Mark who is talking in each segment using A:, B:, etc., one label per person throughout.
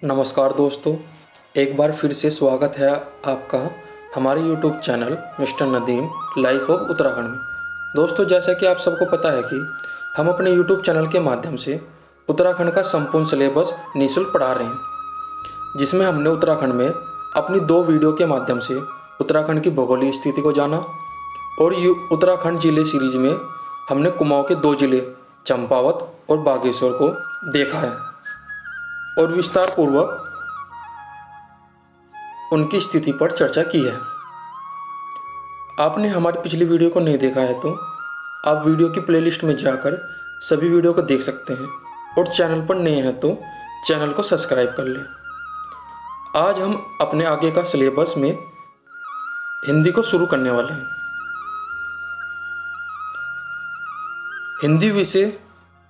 A: नमस्कार दोस्तों, एक बार फिर से स्वागत है आपका हमारे YouTube channel mister Nadeem life of Uttarakhand में। दोस्तों, जैसा कि आप सबको पता है कि हम अपने YouTube चैनल के माध्यम से उत्तराखंड का संपूर्ण सिलेबस निःशुल्क पढ़ा रहे हैं, जिसमें हमने उत्तराखंड में अपनी 2 वीडियो के माध्यम से उत्तराखंड की भौगोलिक स्थिति को जाना और उत्तराखंड जिले सीरीज में हमने कुमाऊं के 2 जिले चंपावत और बागेश्वर को देखा है और विस्तार पूर्वक उनकी स्थिति पर चर्चा की है। आपने हमारी पिछली वीडियो को नहीं देखा है तो आप वीडियो की प्लेलिस्ट में जाकर सभी वीडियो को देख सकते हैं और चैनल पर नए हैं तो चैनल को सब्सक्राइब कर लें। आज हम अपने आगे का सिलेबस में हिंदी को शुरू करने वाले हैं। हिंदी विषय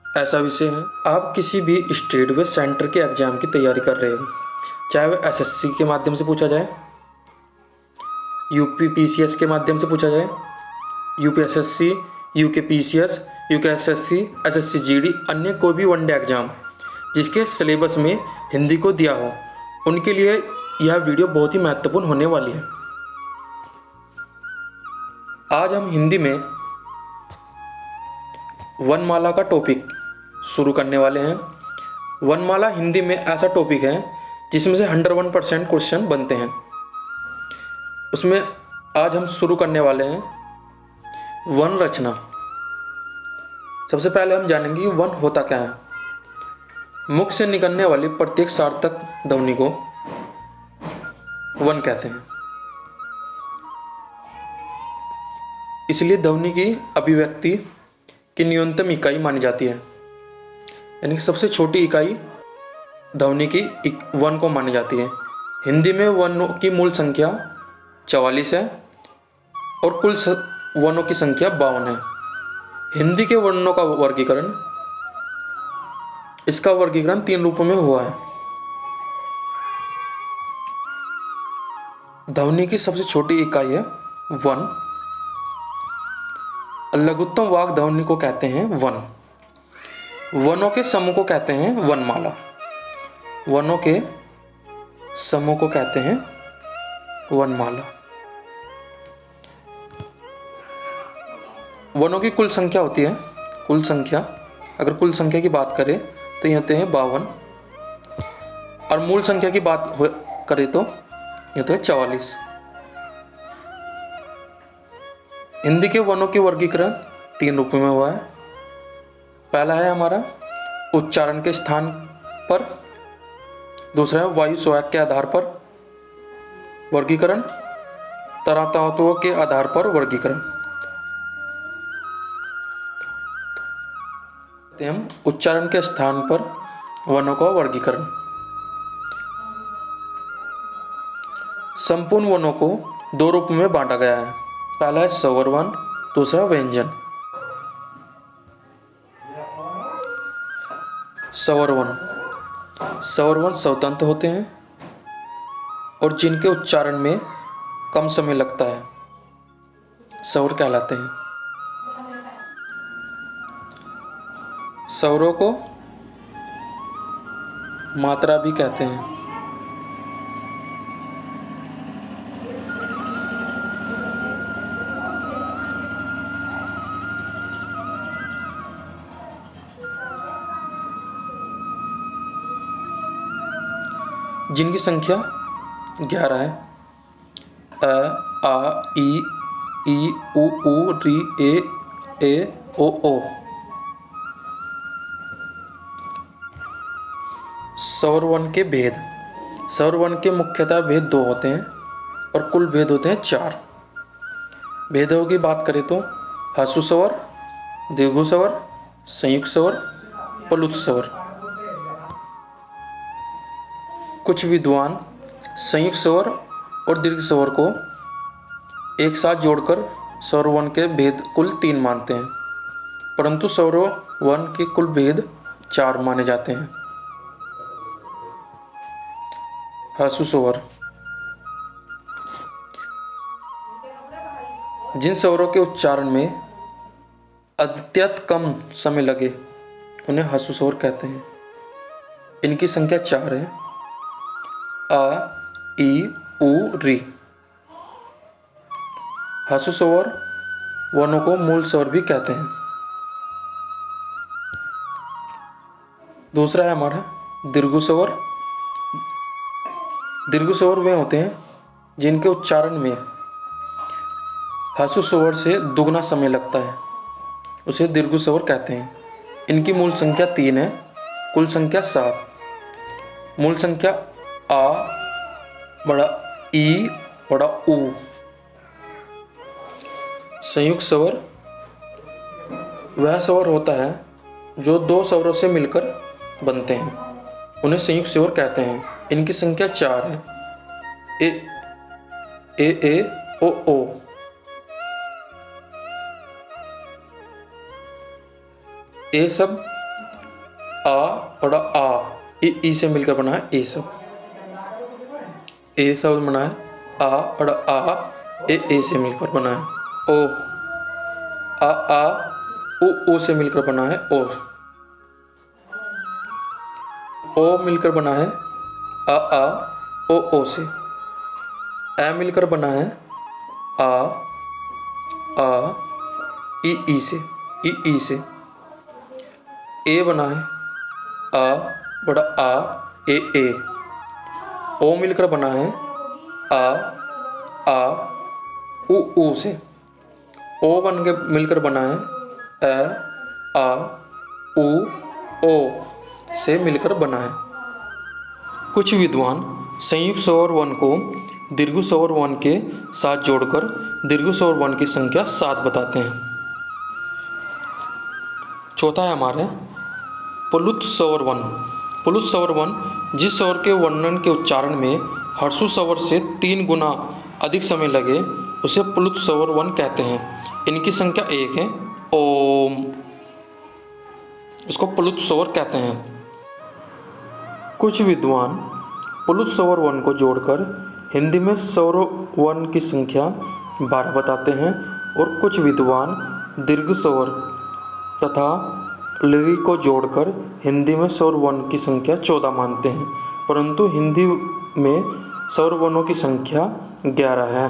A: ऐसा विषय है, आप किसी भी स्टेट व सेंटर के एग्जाम की तैयारी कर रहे हो, चाहे वह एसएससी के माध्यम से पूछा जाए, यूपी पीसीएस के माध्यम से पूछा जाए, UPSSC, UK PCS, UK SSC, SSC GD, अन्य कोई भी वनडे एग्जाम जिसके सिलेबस में हिंदी को दिया हो, उनके लिए यह वीडियो बहुत ही महत्वपूर्ण होने वाली है। आज हम हिंदी में वनमाला का टॉपिक शुरू करने वाले हैं। वनमाला हिंदी में ऐसा टॉपिक है जिसमें से 101% क्वेश्चन बनते हैं। उसमें आज हम शुरू करने वाले हैं वन रचना। सबसे पहले हम जानेंगे कि वन होता क्या है। मुख से निकलने वाली प्रत्येक सार्थक ध्वनि को वन कहते हैं। इसलिए ध्वनि की अभिव्यक्ति की न्यूनतम इकाई मानी जाती है, यानी कि सबसे छोटी इकाई ध्वनि की वन को मानी जाती है। हिंदी में वनों की मूल संख्या 44 है और कुल वनों की संख्या 52 है। हिंदी के वर्णों का वर्गीकरण, इसका वर्गीकरण 3 रूपों में हुआ है। ध्वनि की सबसे छोटी इकाई है वन। लघुत्तम वाक् ध्वनि को कहते हैं वन। वनों के समूह को कहते हैं वनमाला। वनों के समूह को कहते हैं वनमाला। वनों की कुल संख्या होती है, कुल संख्या, अगर कुल संख्या की बात करें तो ये होते हैं 52 और मूल संख्या की बात करें तो ये होते हैं 44। हिंदी के वनों की वर्गीकरण 3 रूपों में हुआ है। पहला है हमारा उच्चारण के स्थान पर, दूसरा है वायु स्वैग के आधार पर वर्गीकरण, तरातत्वों के आधार पर वर्गीकरण। हम उच्चारण के स्थान पर वनों का वर्गीकरण। संपूर्ण वनों को 2 रूप में बांटा गया है। पहला है स्वर वन, दूसरा व्यंजन। स्वर वन स्वतंत्र होते हैं और जिनके उच्चारण में कम समय लगता है, स्वर कहलाते हैं। स्वरों को मात्रा भी कहते हैं। जिनकी संख्या 11 है। अ, आ, ई, उ, री, ए, ओ। स्वर वन के भेद। स्वर वन के मुख्यतः भेद 2 होते हैं और कुल भेद होते हैं 4। भेदों की बात करें तो ह्रस्व स्वर, दीर्घ स्वर, संयुक्त स्वर, प्लुत स्वर। कुछ विद्वान संयुक्त स्वर और दीर्घ स्वर को एक साथ जोड़कर स्वर वन के भेद कुल 3 मानते हैं, परंतु स्वर वन के कुल भेद 4 माने जाते हैं। ह्रस्व स्वर, जिन स्वरों के उच्चारण में अत्यंत कम समय लगे उन्हें ह्रस्व स्वर कहते हैं। इनकी संख्या 4 है। आ ई उ री। हसु स्वर वर्णों को मूल स्वर भी कहते हैं। दूसरा है हमारा दीर्घ स्वर। दीर्घ स्वर वे होते हैं जिनके उच्चारण में हसु स्वर से दुगना समय लगता है, उसे दीर्घ स्वर कहते हैं। इनकी मूल संख्या 3 है, कुल संख्या 7। मूल संख्या आ बड़ा ई बड़ा उ। संयुक्त स्वर वह स्वर होता है जो 2 स्वरों से मिलकर बनते हैं, उन्हें संयुक्त स्वर कहते हैं। इनकी संख्या 4 है। ए ओ। ए शब्द आ बड़ा आ ई से मिलकर बना है ए शब्द। ए शब्द बना है आ बड़ा आ ए से मिलकर बना है। ओ आ उ से मिलकर बना है ओ मिलकर बना है आ ओ से। ए मिलकर बना है आ ई से ई से। ए बना है आ बड़ा आ ए। ओ मिलकर बना है आ उ से। ओ बन के मिलकर बना है आ उ ओ से मिलकर बना है। कुछ विद्वान संयुक्त स्वर वर्ण को दीर्घ स्वर वर्ण के साथ जोड़कर दीर्घ स्वर वर्ण की संख्या 7 बताते हैं। चौथा है हमारे प्लुत स्वर वर्ण। प्लुत स्वर वर्ण जिस स्वर के वर्णन के उच्चारण में हर्षु स्वर से 3 गुना अधिक समय लगे उसे प्लुत स्वर वर्ण कहते हैं। इनकी संख्या 1 है। ओम, इसको प्लुत स्वर कहते हैं। कुछ विद्वान प्लुत स्वर वर्ण को जोड़कर हिंदी में स्वर वर्ण की संख्या 12 बताते हैं और कुछ विद्वान दीर्घ स्वर तथा लृ को जोड़कर हिंदी में स्वर वर्ण की संख्या 14 मानते हैं, परंतु हिंदी में स्वर वर्णों की संख्या 11 है।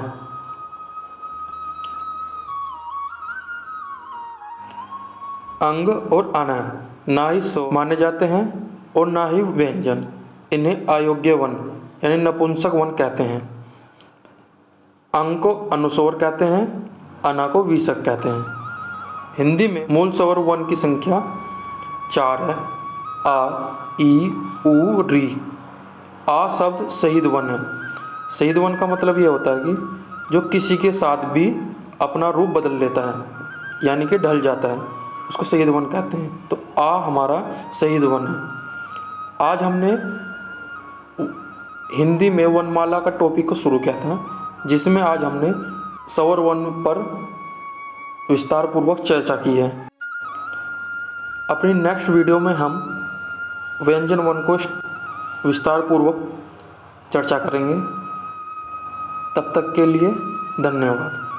A: अंग और अन ना ही स्वर माने जाते हैं और ना ही व्यंजन। इन्हें अयोग्य वर्ण यानी नपुंसक वर्ण कहते हैं। अंग को अनुस्वर कहते हैं, अना को विसर्ग कहते हैं। हिंदी में मूल स्वर वर्ण की संख्या 4 है। आ ई उ री। आ शब्द शहीद वर्ण है। शहीद वर्ण का मतलब यह होता है कि जो किसी के साथ भी अपना रूप बदल लेता है यानी कि ढल जाता है, उसको शहीद वर्ण कहते हैं। तो आ हमारा शहीद वर्ण है। आज हमने हिंदी में वर्णमाला का टॉपिक को शुरू किया था, जिसमें आज हमने स्वर वर्ण पर विस्तार पूर्वक चर्चा की है। अपनी नेक्स्ट वीडियो में हम व्यंजन वर्ण को विस्तार पूर्वक चर्चा करेंगे। तब तक के लिए धन्यवाद।